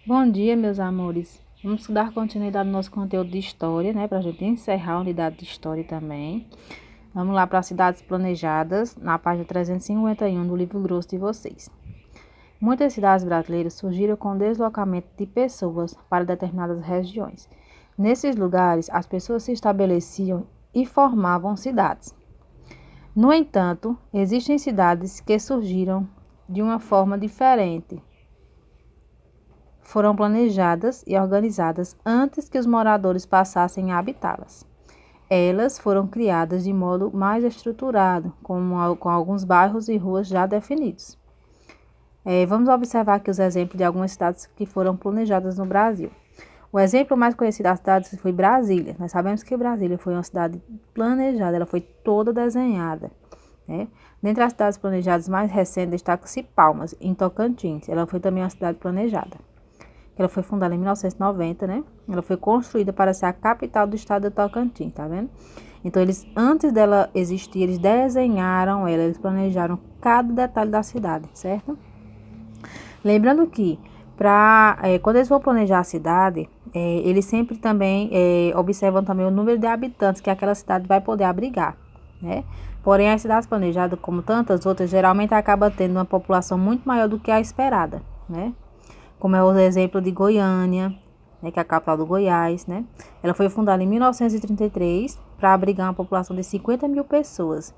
Bom dia, meus amores. Vamos dar continuidade no nosso conteúdo de história, né? Para a gente encerrar a unidade de história também. Vamos lá para as cidades planejadas, na página 351 do livro grosso de vocês. Muitas cidades brasileiras surgiram com o deslocamento de pessoas para determinadas regiões. Nesses lugares, as pessoas se estabeleciam e formavam cidades. No entanto, existem cidades que surgiram de uma forma diferente. Foram planejadas e organizadas antes que os moradores passassem a habitá-las. Elas foram criadas de modo mais estruturado, com alguns bairros e ruas já definidos. Vamos observar aqui os exemplos de algumas cidades que foram planejadas no Brasil. O exemplo mais conhecido das cidades foi Brasília. Nós sabemos que Brasília foi uma cidade planejada, ela foi toda desenhada, né? Dentre as cidades planejadas mais recentes, destaca-se Palmas, em Tocantins. Ela foi também uma cidade planejada. Ela foi fundada em 1990, né? Ela foi construída para ser a capital do estado de Tocantins, tá vendo? Então, antes dela existir, eles desenharam ela, eles planejaram cada detalhe da cidade, certo? Lembrando que, quando eles vão planejar a cidade, eles sempre também observam também o número de habitantes que aquela cidade vai poder abrigar, né? Porém, as cidades planejadas, como tantas outras, geralmente acabam tendo uma população muito maior do que a esperada, né? Como é o exemplo de Goiânia, né, que é a capital do Goiás, né? Ela foi fundada em 1933 para abrigar uma população de 50 mil pessoas.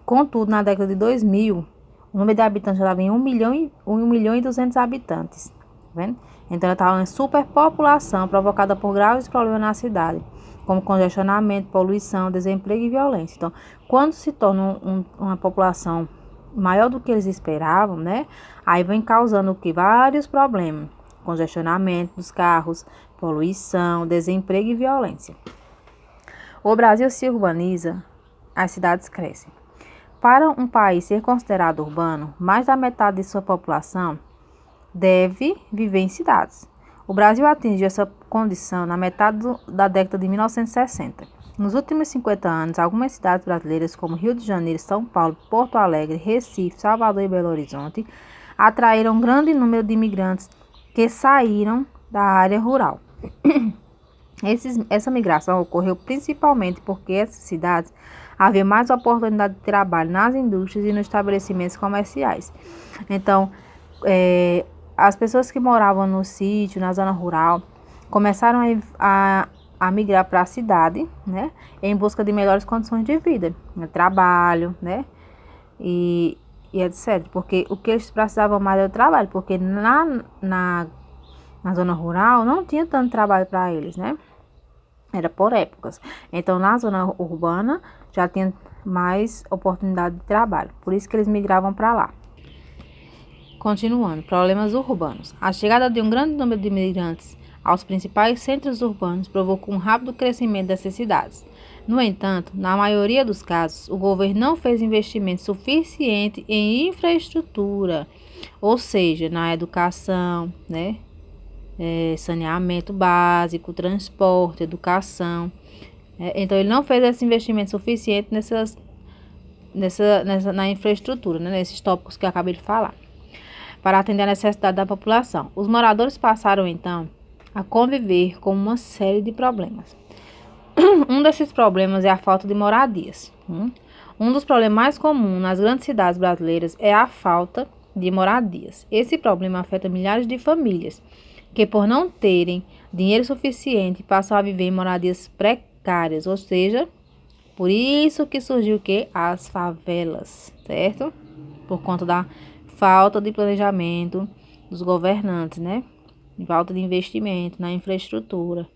Contudo, na década de 2000, o número de habitantes já estava em 1 milhão e 200 habitantes, tá vendo? Então, ela estava em superpopulação provocada por graves problemas na cidade, como congestionamento, poluição, desemprego e violência. Então, quando se torna uma população maior do que eles esperavam, né? Aí vem causando o que? Vários problemas. Congestionamento dos carros, poluição, desemprego e violência. O Brasil se urbaniza, as cidades crescem. Para um país ser considerado urbano, mais da metade de sua população deve viver em cidades. O Brasil atingiu essa condição na metade da década de 1960. Nos últimos 50 anos, algumas cidades brasileiras, como Rio de Janeiro, São Paulo, Porto Alegre, Recife, Salvador e Belo Horizonte, atraíram um grande número de imigrantes que saíram da área rural. Essa migração ocorreu principalmente porque essas cidades havia mais oportunidade de trabalho nas indústrias e nos estabelecimentos comerciais. Então, as pessoas que moravam no sítio, na zona rural, começaram a migrar para a cidade, né, em busca de melhores condições de vida, trabalho, né, e etc. Porque o que eles precisavam mais era o trabalho, porque na zona rural não tinha tanto trabalho para eles, né, era por épocas. Então, na zona urbana já tinha mais oportunidade de trabalho, por isso que eles migravam para lá. Continuando, problemas urbanos. A chegada de um grande número de imigrantes aos principais centros urbanos provocou um rápido crescimento dessas cidades. No entanto, na maioria dos casos, o governo não fez investimento suficiente em infraestrutura, ou seja, na educação, né? Saneamento básico, transporte, educação. Então, ele não fez esse investimento suficiente na infraestrutura, né? Nesses tópicos que eu acabei de falar, para atender a necessidade da população. Os moradores passaram, então, a conviver com uma série de problemas. Um desses problemas é a falta de moradias. Um dos problemas mais comuns nas grandes cidades brasileiras é a falta de moradias. Esse problema afeta milhares de famílias que, por não terem dinheiro suficiente, passam a viver em moradias precárias, ou seja, por isso que surgiu o quê? As favelas, certo? Por conta da falta de planejamento dos governantes, né? Falta de investimento na infraestrutura.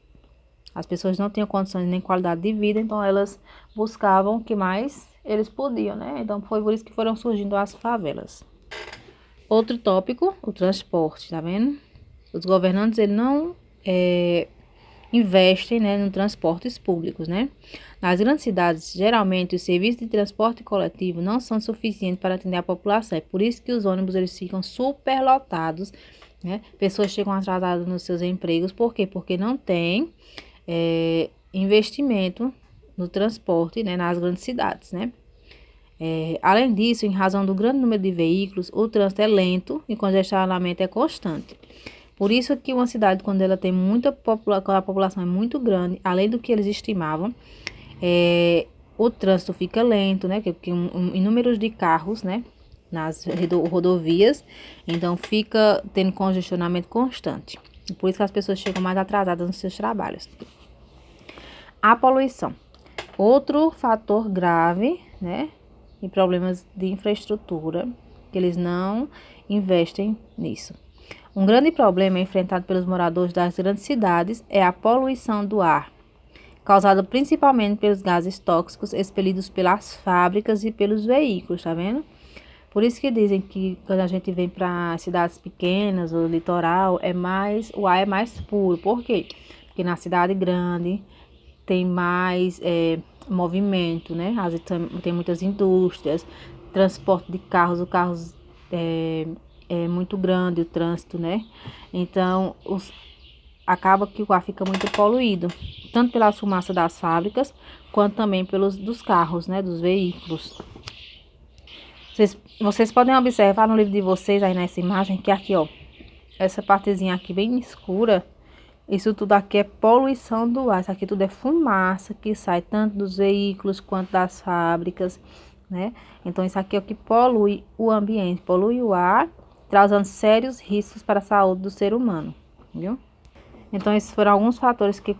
As pessoas não tinham condições nem qualidade de vida, então elas buscavam o que mais eles podiam, né? Então foi por isso que foram surgindo as favelas. Outro tópico, o transporte, tá vendo? Os governantes, eles não investem, né, no transportes públicos, né? Nas grandes cidades, geralmente, os serviços de transporte coletivo não são suficientes para atender a população. É por isso que os ônibus, eles ficam superlotados, né? Pessoas chegam atrasadas nos seus empregos. Por quê? Porque não tem investimento no transporte, né, nas grandes cidades, né? Além disso, em razão do grande número de veículos, o trânsito é lento e o congestionamento é constante. Por isso que uma cidade, quando ela tem quando a população é muito grande, além do que eles estimavam, o trânsito fica lento, né? Porque inúmeros de carros, né? Nas rodovias, então fica tendo congestionamento constante. Por isso que as pessoas chegam mais atrasadas nos seus trabalhos. A poluição. Outro fator grave, né? E problemas de infraestrutura, que eles não investem nisso. Um grande problema enfrentado pelos moradores das grandes cidades é a poluição do ar, causada principalmente pelos gases tóxicos expelidos pelas fábricas e pelos veículos, tá vendo? Por isso que dizem que quando a gente vem para cidades pequenas ou litoral, o ar é mais puro. Por quê? Porque na cidade grande tem mais movimento, né? Às vezes tem muitas indústrias, transporte de carros, o carros é muito grande, o trânsito, né? Então, acaba que o ar fica muito poluído, tanto pela fumaça das fábricas, quanto também dos carros, né? Dos veículos. Vocês podem observar no livro de vocês, aí nessa imagem, que aqui, ó, essa partezinha aqui bem escura, isso tudo aqui é poluição do ar. Isso aqui tudo é fumaça que sai tanto dos veículos quanto das fábricas, né? Então, isso aqui é o que polui o ambiente, polui o ar, trazendo sérios riscos para a saúde do ser humano, viu? Então, esses foram alguns fatores que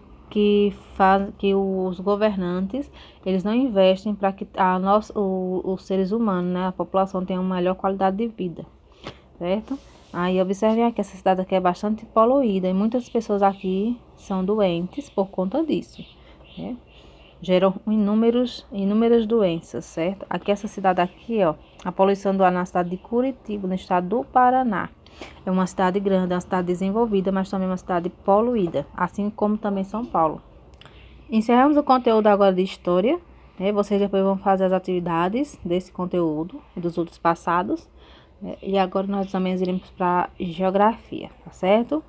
fazem que os governantes eles não investem para que os seres humanos, né, a população tenha uma melhor qualidade de vida, certo? Aí observem aqui, essa cidade aqui é bastante poluída e muitas pessoas aqui são doentes por conta disso, né? Geram inúmeras doenças, certo? Aqui essa cidade aqui, ó, a poluição do ar na cidade de Curitiba, no estado do Paraná. É uma cidade grande, é uma cidade desenvolvida, mas também uma cidade poluída, assim como também São Paulo. Encerramos o conteúdo agora de história, né? Vocês depois vão fazer as atividades desse conteúdo e dos outros passados, né? E agora nós também iremos para geografia, tá certo?